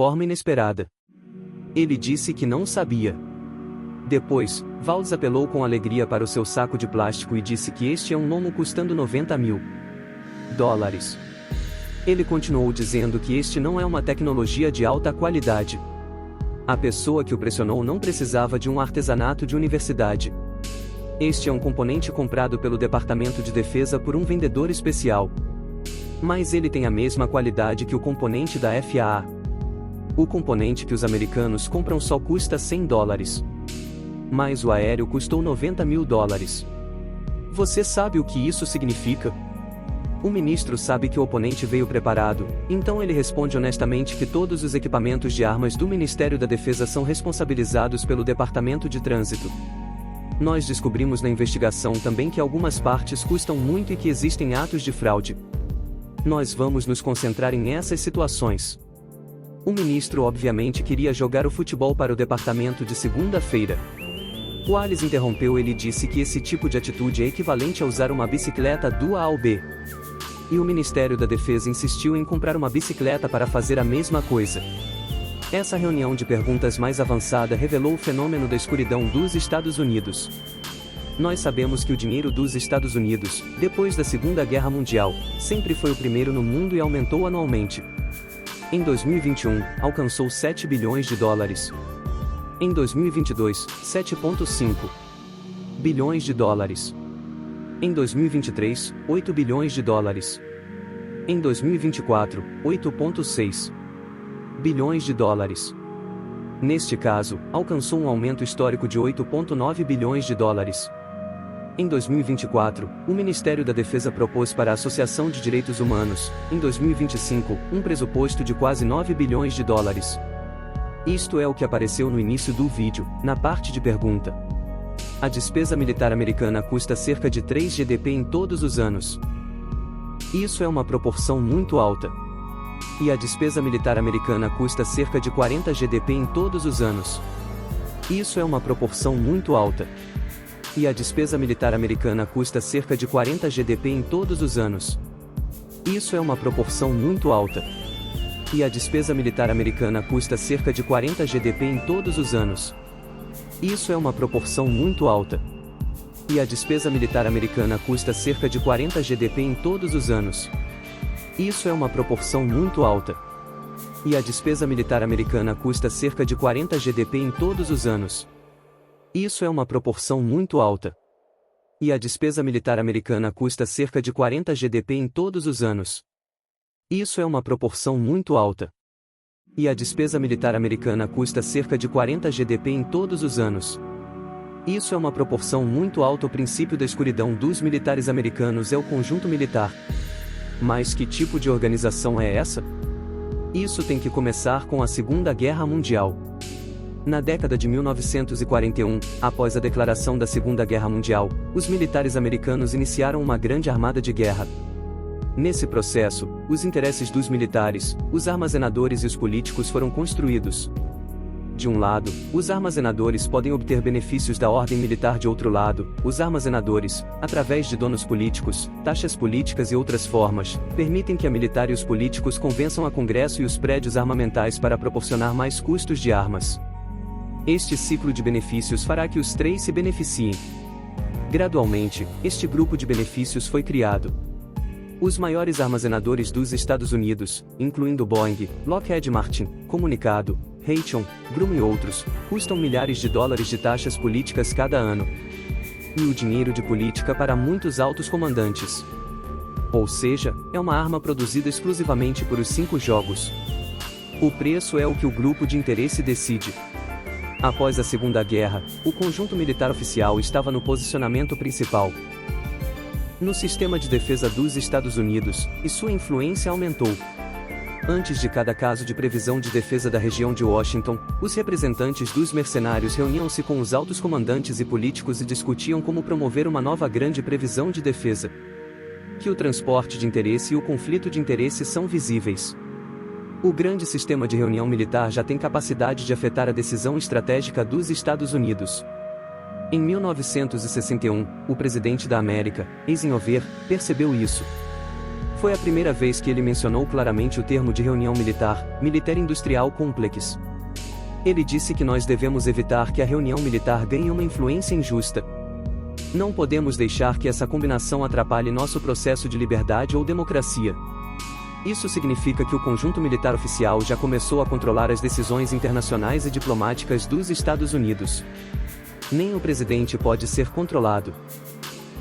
forma inesperada. Ele disse que não sabia. Depois, Valls apelou com alegria para o seu saco de plástico e disse que este é um gnomo custando $90.000. Ele continuou dizendo que este não é uma tecnologia de alta qualidade. A pessoa que o pressionou não precisava de um artesanato de universidade. Este é um componente comprado pelo Departamento de Defesa por um vendedor especial. Mas ele tem a mesma qualidade que o componente da FAA. O componente que os americanos compram só custa $100. Mas o aéreo custou $90.000. Você sabe o que isso significa? O ministro sabe que o oponente veio preparado, então ele responde honestamente que todos os equipamentos de armas do Ministério da Defesa são responsabilizados pelo Departamento de Trânsito. Nós descobrimos na investigação também que algumas partes custam muito e que existem atos de fraude. Nós vamos nos concentrar em essas situações. O ministro obviamente queria jogar o futebol para o departamento de segunda-feira. Wallace interrompeu ele e disse que esse tipo de atitude é equivalente a usar uma bicicleta do A ao B. E o Ministério da Defesa insistiu em comprar uma bicicleta para fazer a mesma coisa. Essa reunião de perguntas mais avançada revelou o fenômeno da escuridão dos Estados Unidos. Nós sabemos que o dinheiro dos Estados Unidos, depois da Segunda Guerra Mundial, sempre foi o primeiro no mundo e aumentou anualmente. Em 2021, alcançou $7 bilhões. Em 2022, $7,5 bilhões. Em 2023, $8 bilhões. Em 2024, $8,6 bilhões. Neste caso, alcançou um aumento histórico de $8,9 bilhões. Em 2024, o Ministério da Defesa propôs para a Associação de Direitos Humanos, em 2025, um pressuposto de quase $9 bilhões. Isto é o que apareceu no início do vídeo, na parte de pergunta. A despesa militar americana custa cerca de 3 GDP em todos os anos. Isso é uma proporção muito alta. E a despesa militar americana custa cerca de 40 GDP em todos os anos. Isso é uma proporção muito alta. E a despesa militar americana custa cerca de 40 GDP em todos os anos. Isso é uma proporção muito alta. E a despesa militar americana custa cerca de 40 GDP em todos os anos. Isso é uma proporção muito alta. E a despesa militar americana custa cerca de 40 GDP em todos os anos. Isso é uma proporção muito alta. E a despesa militar americana custa cerca de 40 GDP em todos os anos. Isso é uma proporção muito alta. E a despesa militar americana custa cerca de 40 GDP em todos os anos. Isso é uma proporção muito alta. E a despesa militar americana custa cerca de 40 GDP em todos os anos. Isso é uma proporção muito alta. O princípio da escuridão dos militares americanos é o conjunto militar. Mas que tipo de organização é essa? Isso tem que começar com a Segunda Guerra Mundial. Na década de 1941, após a declaração da Segunda Guerra Mundial, os militares americanos iniciaram uma grande armada de guerra. Nesse processo, os interesses dos militares, os armazenadores e os políticos foram construídos. De um lado, os armazenadores podem obter benefícios da ordem militar. De outro lado, os armazenadores, através de donos políticos, taxas políticas e outras formas, permitem que a militar e os políticos convençam a Congresso e os prédios armamentais para proporcionar mais custos de armas. Este ciclo de benefícios fará que os três se beneficiem. Gradualmente, este grupo de benefícios foi criado. Os maiores armazenadores dos Estados Unidos, incluindo Boeing, Lockheed Martin, Comunicado, Raytheon, Brum e outros, custam milhares de dólares de taxas políticas cada ano. E o dinheiro de política para muitos altos comandantes. Ou seja, é uma arma produzida exclusivamente por os 5 jogos. O preço é o que o grupo de interesse decide. Após a Segunda Guerra, o conjunto militar oficial estava no posicionamento principal no sistema de defesa dos Estados Unidos, e sua influência aumentou. Antes de cada caso de previsão de defesa da região de Washington, os representantes dos mercenários reuniam-se com os altos comandantes e políticos e discutiam como promover uma nova grande previsão de defesa. Que o transporte de interesse e o conflito de interesse são visíveis. O grande sistema de reunião militar já tem capacidade de afetar a decisão estratégica dos Estados Unidos. Em 1961, o presidente da América, Eisenhower, percebeu isso. Foi a primeira vez que ele mencionou claramente o termo de reunião militar, Military Industrial Complex. Ele disse que nós devemos evitar que a reunião militar ganhe uma influência injusta. Não podemos deixar que essa combinação atrapalhe nosso processo de liberdade ou democracia. Isso significa que o conjunto militar oficial já começou a controlar as decisões internacionais e diplomáticas dos Estados Unidos. Nem o presidente pode ser controlado.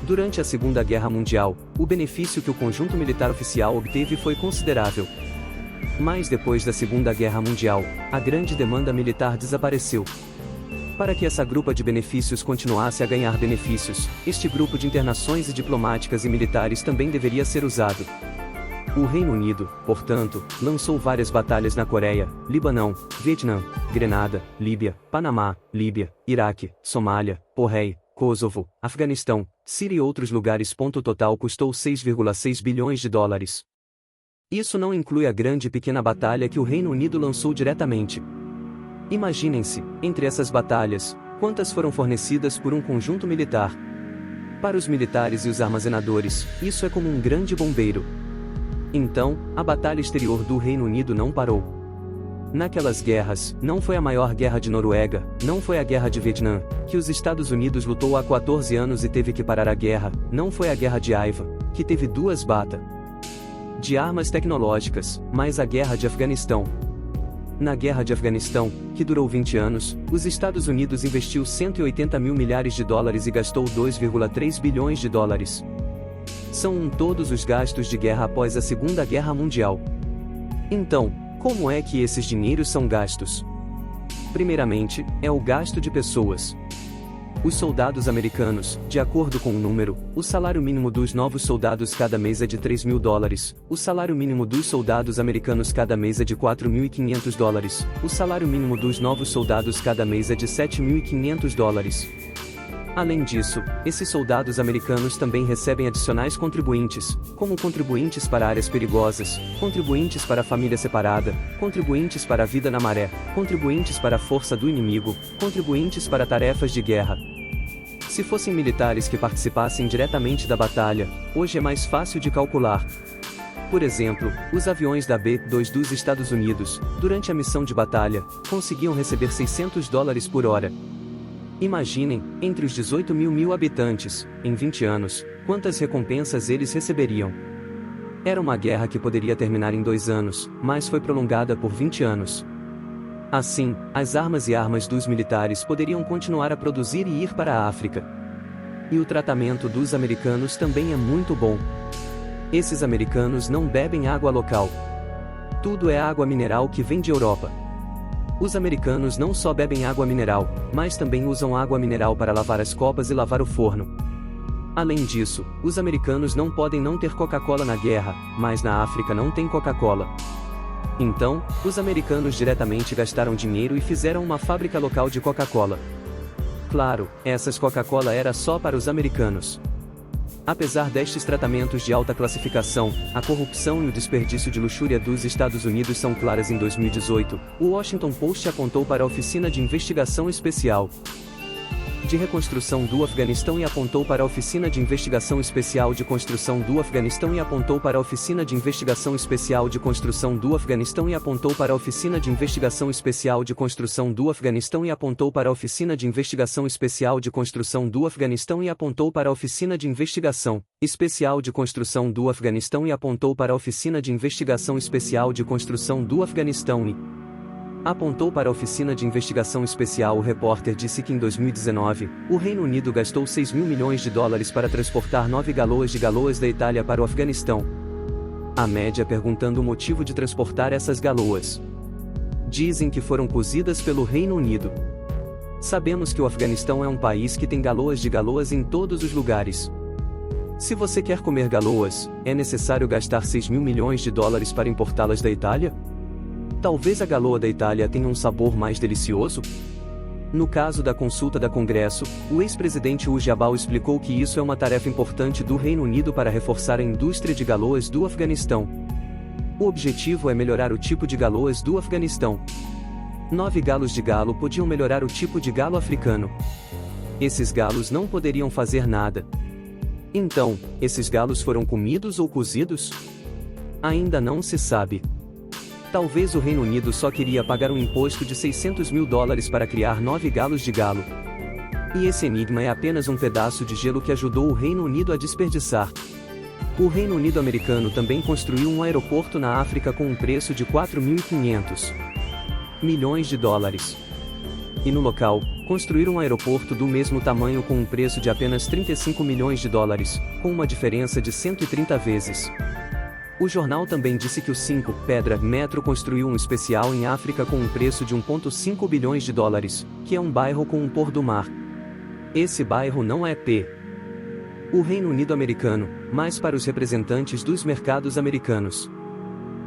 Durante a Segunda Guerra Mundial, o benefício que o conjunto militar oficial obteve foi considerável. Mas depois da Segunda Guerra Mundial, a grande demanda militar desapareceu. Para que essa grupa de benefícios continuasse a ganhar benefícios, este grupo de internações diplomáticas e militares também deveria ser usado. O Reino Unido, portanto, lançou várias batalhas na Coreia, Libanão, Vietnã, Grenada, Líbia, Panamá, Líbia, Iraque, Somália, Borrei, Kosovo, Afeganistão, Síria e outros lugares. O total custou 6,6 bilhões de dólares. Isso não inclui a grande e pequena batalha que o Reino Unido lançou diretamente. Imaginem-se, entre essas batalhas, quantas foram fornecidas por um conjunto militar. Para os militares e os armazenadores, isso é como um grande bombeiro. Então, a batalha exterior do Reino Unido não parou. Naquelas guerras, não foi a maior guerra de Noruega, não foi a guerra de Vietnã, que os Estados Unidos lutou há 14 anos e teve que parar a guerra, não foi a guerra de Aiva, que teve 2 batalhas de armas tecnológicas, mas a guerra de Afeganistão. Na guerra de Afeganistão, que durou 20 anos, os Estados Unidos investiu 180 mil milhares de dólares e gastou 2,3 bilhões de dólares. São todos os gastos de guerra após a Segunda Guerra Mundial. Então, como é que esses dinheiros são gastos? Primeiramente, é o gasto de pessoas. Os soldados americanos, de acordo com o número, o salário mínimo dos novos soldados cada mês é de 3 mil dólares, o salário mínimo dos soldados americanos cada mês é de 4.500 dólares, o salário mínimo dos novos soldados cada mês é de 7.500 dólares. Além disso, esses soldados americanos também recebem adicionais contribuintes, como contribuintes para áreas perigosas, contribuintes para a família separada, contribuintes para a vida na maré, contribuintes para a força do inimigo, contribuintes para tarefas de guerra. Se fossem militares que participassem diretamente da batalha, hoje é mais fácil de calcular. Por exemplo, os aviões da B-2 dos Estados Unidos, durante a missão de batalha, conseguiam receber 600 dólares por hora. Imaginem, entre os 18 mil habitantes, em 20 anos, quantas recompensas eles receberiam. Era uma guerra que poderia terminar em 2 anos, mas foi prolongada por 20 anos. Assim, as armas e armas dos militares poderiam continuar a produzir e ir para a África. E o tratamento dos americanos também é muito bom. Esses americanos não bebem água local. Tudo é água mineral que vem de Europa. Os americanos não só bebem água mineral, mas também usam água mineral para lavar as copas e lavar o forno. Além disso, os americanos não podem não ter Coca-Cola na guerra, mas na África não tem Coca-Cola. Então, os americanos diretamente gastaram dinheiro e fizeram uma fábrica local de Coca-Cola. Claro, essas Coca-Cola era só para os americanos. Apesar destes tratamentos de alta classificação, a corrupção e o desperdício de luxúria dos Estados Unidos são claras. Em 2018, o Washington Post apontou para a Oficina de Investigação Especial de Reconstrução do Afeganistão e apontou para a Oficina de Investigação Especial de Construção do Afeganistão e apontou para a Oficina de Investigação Especial de Construção do Afeganistão e apontou para a Oficina de Investigação Especial de Construção do Afeganistão e apontou para a Oficina de Investigação Especial de Construção do Afeganistão e apontou para a Oficina de Investigação Especial de Construção do Afeganistão e apontou para a Oficina de Investigação Especial de Construção do Afeganistão e apontou para a Oficina de Investigação Especial. O repórter disse que em 2019, o Reino Unido gastou 6 mil milhões de dólares para transportar 9 galoas de galoas da Itália para o Afeganistão. A média perguntando o motivo de transportar essas galoas. Dizem que foram cozidas pelo Reino Unido. Sabemos que o Afeganistão é um país que tem galoas de galoas em todos os lugares. Se você quer comer galoas, é necessário gastar 6 mil milhões de dólares para importá-las da Itália? Talvez a galoa da Itália tenha um sabor mais delicioso? No caso da consulta da Congresso, o ex-presidente Ujabal explicou que isso é uma tarefa importante do Reino Unido para reforçar a indústria de galoas do Afeganistão. O objetivo é melhorar o tipo de galoas do Afeganistão. 9 galos de galo podiam melhorar o tipo de galo africano. Esses galos não poderiam fazer nada. Então, esses galos foram comidos ou cozidos? Ainda não se sabe. Talvez o Reino Unido só queria pagar um imposto de $600 mil para criar 9 galos de galo. E esse enigma é apenas um pedaço de gelo que ajudou o Reino Unido a desperdiçar. O Reino Unido americano também construiu um aeroporto na África com um preço de $4.500 milhões. E no local, construíram um aeroporto do mesmo tamanho com um preço de apenas $35 milhões, com uma diferença de 130 vezes. O jornal também disse que o 5 Pedra Metro construiu um especial em África com um preço de $1.5 bilhões, que é um bairro com um pôr do mar. Esse bairro não é o Reino Unido americano, mas para os representantes dos mercados americanos.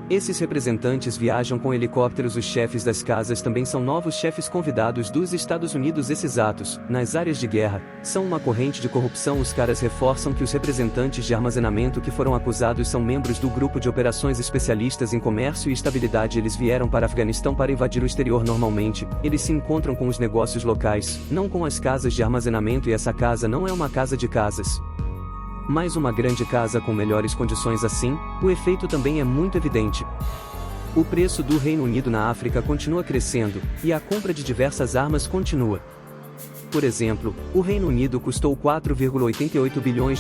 Esses representantes viajam com helicópteros. Os chefes das casas também são novos chefes convidados dos Estados Unidos. Esses atos, nas áreas de guerra, são uma corrente de corrupção. Os caras reforçam que os representantes de armazenamento que foram acusados são membros do grupo de operações especialistas em comércio e estabilidade. Eles vieram para Afeganistão para invadir o exterior. Normalmente, eles se encontram com os negócios locais, não com as casas de armazenamento, e essa casa não é uma casa de casas, mas uma grande casa com melhores condições. Assim, o efeito também é muito evidente. O preço do Reino Unido na África continua crescendo, e a compra de diversas armas continua. Por exemplo, o Reino Unido custou $4,88 bilhões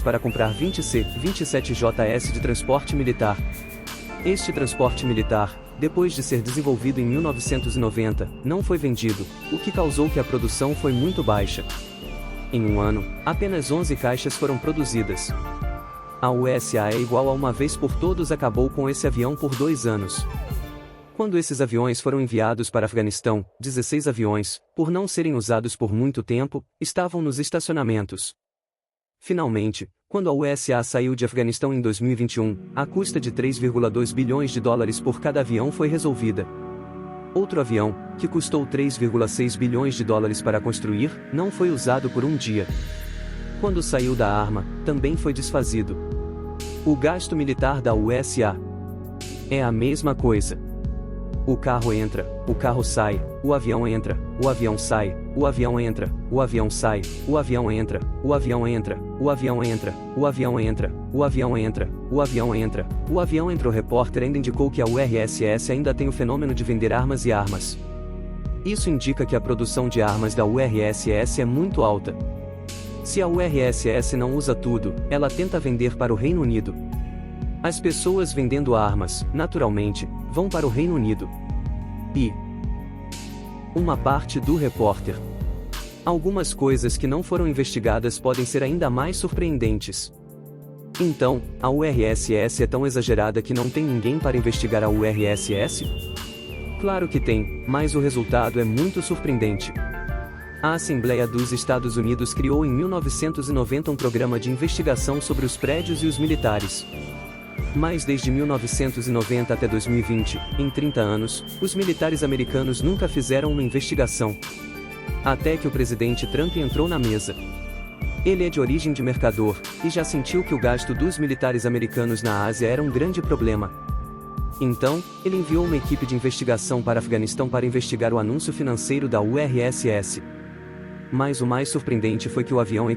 para comprar 20 C-27JS de transporte militar. Este transporte militar, depois de ser desenvolvido em 1990, não foi vendido, o que causou que a produção foi muito baixa. Em um ano, apenas 11 caixas foram produzidas. A USA é igual a uma vez por todos acabou com esse avião por 2 anos. Quando esses aviões foram enviados para Afeganistão, 16 aviões, por não serem usados por muito tempo, estavam nos estacionamentos. Finalmente, quando a USA saiu de Afeganistão em 2021, a custa de $3,2 bilhões por cada avião foi resolvida. Outro avião, que custou $3,6 bilhões para construir, não foi usado por um dia. Quando saiu da arma, também foi desfazido. O gasto militar da USA é a mesma coisa. O carro entra, o carro sai, o avião entra, o avião sai, o avião entra, o avião sai, o avião entra, o avião entra, o avião entra, o avião entra, o avião entra, o avião entra, o avião entra. O repórter ainda indicou que a URSS ainda tem o fenômeno de vender armas e armas. Isso indica que a produção de armas da URSS é muito alta. Se a URSS não usa tudo, ela tenta vender para o Reino Unido. As pessoas vendendo armas, naturalmente, vão para o Reino Unido. E uma parte do repórter. Algumas coisas que não foram investigadas podem ser ainda mais surpreendentes. Então, a URSS é tão exagerada que não tem ninguém para investigar a URSS? Claro que tem, mas o resultado é muito surpreendente. A Assembleia dos Estados Unidos criou em 1990 um programa de investigação sobre os prédios e os militares. Mas desde 1990 até 2020, em 30 anos, os militares americanos nunca fizeram uma investigação. Até que o presidente Trump entrou na mesa. Ele é de origem de mercador, e já sentiu que o gasto dos militares americanos na Ásia era um grande problema. Então, ele enviou uma equipe de investigação para Afeganistão para investigar o anúncio financeiro da URSS. Mas o mais surpreendente foi que o avião